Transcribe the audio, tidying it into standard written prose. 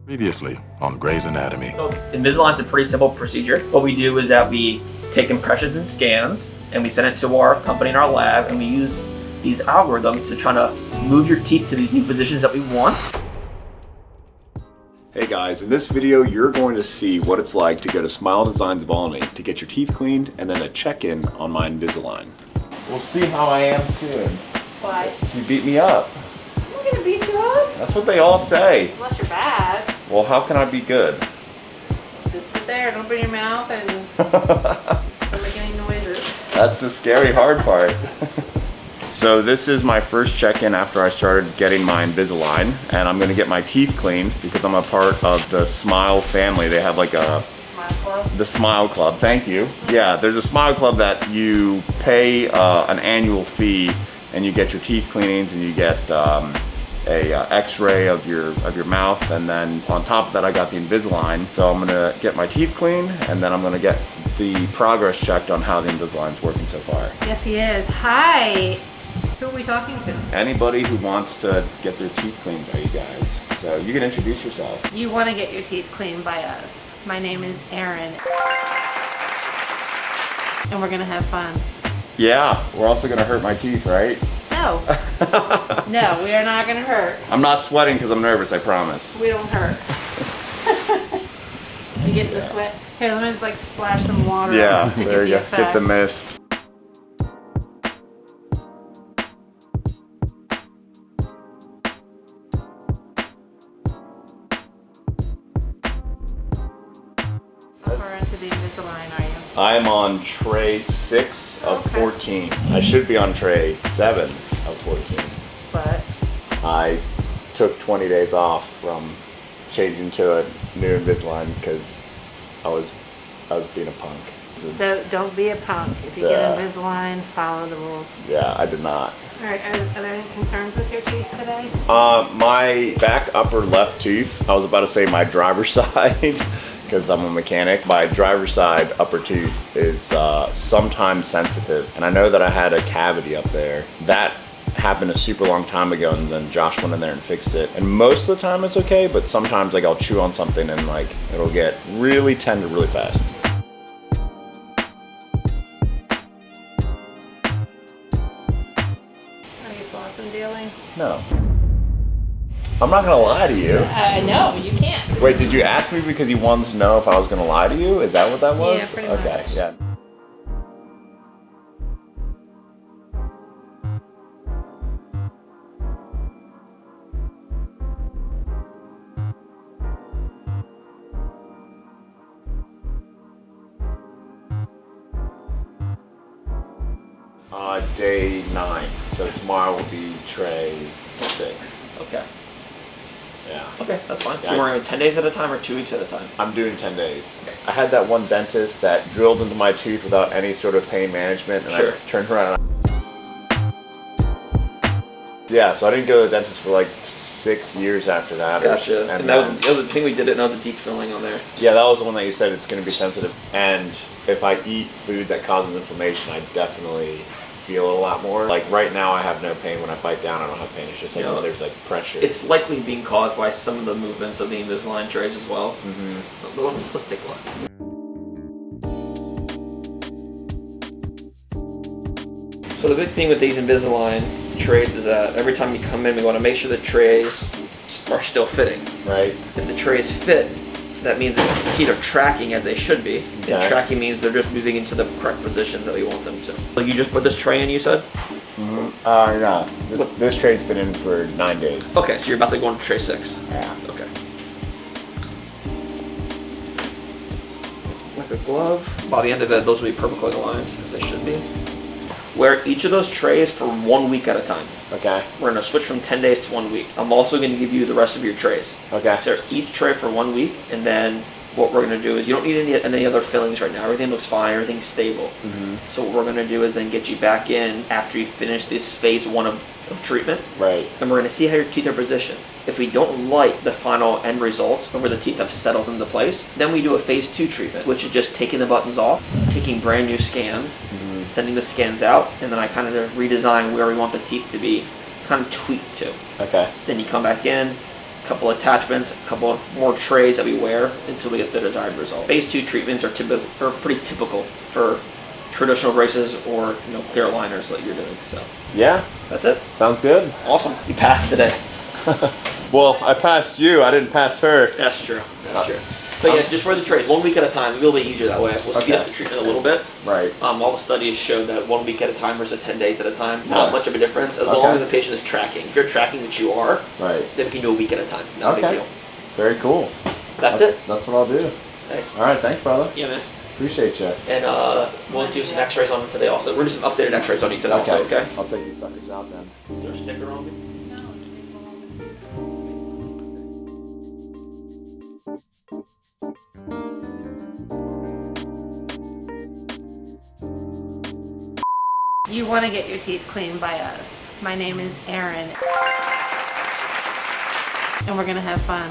Previously on Grey's Anatomy. So Invisalign's a pretty simple procedure. What we do is that we take impressions and scans and we send it to our company in our lab, and we use these algorithms to try to move your teeth to these new positions that we want. Hey guys, in this video you're going to see what it's like to go to Smile Designs of Olney to get your teeth cleaned and then a check-in on my Invisalign. We'll see how I am soon. Why? You beat me up. I'm not gonna beat you up. That's what they all say. Unless you're bad. Well, how can I be good? Just sit there and open your mouth and don't make any noises. That's the scary hard part. So this is my first check-in after I started getting my Invisalign, and I'm gonna get my teeth cleaned because I'm a part of the Smile family. They have like a Smile Club? The Smile Club, thank you. Yeah, there's a Smile Club that you pay an annual fee and you get your teeth cleanings and you get a x-ray of your mouth, and then on top of that I got the Invisalign. So I'm gonna get my teeth cleaned and then I'm gonna get the progress checked on how the Invisalign's working so far. Yes, he is. Hi. Who are we talking to? Anybody who wants to get their teeth cleaned by you guys. So you can introduce yourself. You want to get your teeth cleaned by us. My name is Erin. And we're gonna have fun. Yeah, we're also gonna hurt my teeth, right? No. No, we are not gonna hurt. I'm not sweating because I'm nervous, I promise. We don't hurt. You get the sweat. Here, let me just like splash some water. Yeah, to there you get go. Get the mist. How far into the Invisalign are you? I'm on tray 6 of 14. I should be on tray 7 of 14. But I took 20 days off from changing to a new Invisalign because I was being a punk. so don't be a punk. If you Yeah. get Invisalign, follow the rules. Yeah, I did not. All right, are there any concerns with your teeth today? My back upper left tooth, I was about to say my driver's side because I'm a mechanic. My driver's side upper tooth is sometimes sensitive, and I know that I had a cavity up there. That happened a super long time ago, and then Josh went in there and fixed it. And most of the time it's okay, but sometimes like I'll chew on something and like it'll get really tender really fast. Are you flossing dealing? No. I'm not gonna lie to you. No, you can't. Wait, did you ask me because you wanted to know if I was gonna lie to you? Is that what that was? Yeah, pretty Okay, much. yeah. Day 9. So tomorrow will be tray 6. Okay. Yeah. Okay, that's fine. Yeah. So we're going 10 days at a time or 2 weeks at a time? I'm doing 10 days. I had that one dentist that drilled into my tooth without any sort of pain management, and Sure. I turned around. Yeah, so I didn't go to the dentist for like 6 years after that. Gotcha. And that was the thing we did it, and that was a deep filling on there. Yeah, that was the one that you said it's going to be sensitive. And if I eat food that causes inflammation, I definitely feel it a lot more. Like right now I have no pain. When I bite down I don't have pain. It's just like there's like pressure. It's likely being caused by some of the movements of the Invisalign trays as well. Mm-hmm. But let's take a look. So the good thing with these Invisalign trays is that every time you come in, we want to make sure the trays are still fitting. Right. If the trays fit, that means that the teeth are tracking as they should be. Okay. And tracking means they're just moving into the correct positions that we want them to. Like you just put this tray in, you said? Mm-hmm. No. This tray's been in for 9 days. Okay, so you're about to go on to tray 6. Yeah. Okay. With a glove. By the end of it, those will be perfectly aligned, as they should be. Wear each of those trays for 1 week at a time. Okay. We're going to switch from 10 days to 1 week. I'm also going to give you the rest of your trays. Okay. So each tray for 1 week, and then what we're going to do is you don't need any other fillings right now. Everything looks fine. Everything's stable. Mm-hmm. So what we're going to do is then get you back in after you finish this phase 1 of treatment. Right. And we're going to see how your teeth are positioned. If we don't like the final end result of where the teeth have settled into place, then we do a phase 2 treatment, which is just taking the buttons off, taking brand new scans, sending the scans out, and then I kind of redesign where we want the teeth to be kind of tweaked to. Okay. Then you come back in, couple attachments, a couple more trays that we wear until we get the desired result. Phase 2 treatments are pretty typical for traditional braces or clear aligners that you're doing. So Yeah, that's it. sounds good. Awesome. You passed today. Well, I passed you. I didn't pass her. That's true. That's true. But yeah, just wear the trays 1 week at a time. It'll be easier that way. We'll speed up the treatment a little bit. Right. All the studies show that 1 week at a time versus 10 days at a time, not much of a difference as long as the patient is tracking. If you're tracking that you are, Right. then we can do a week at a time. Not a big deal. Very cool. That's it. That's what I'll do. Okay. All right. Thanks, brother. Yeah, man. Appreciate you. And we'll do some x-rays on them today also. We're going to do some updated x-rays on you today also, okay? I'll take these suckers out then. Is there a sticker on me? You want to get your teeth cleaned by us. My name is Erin. And we're going to have fun.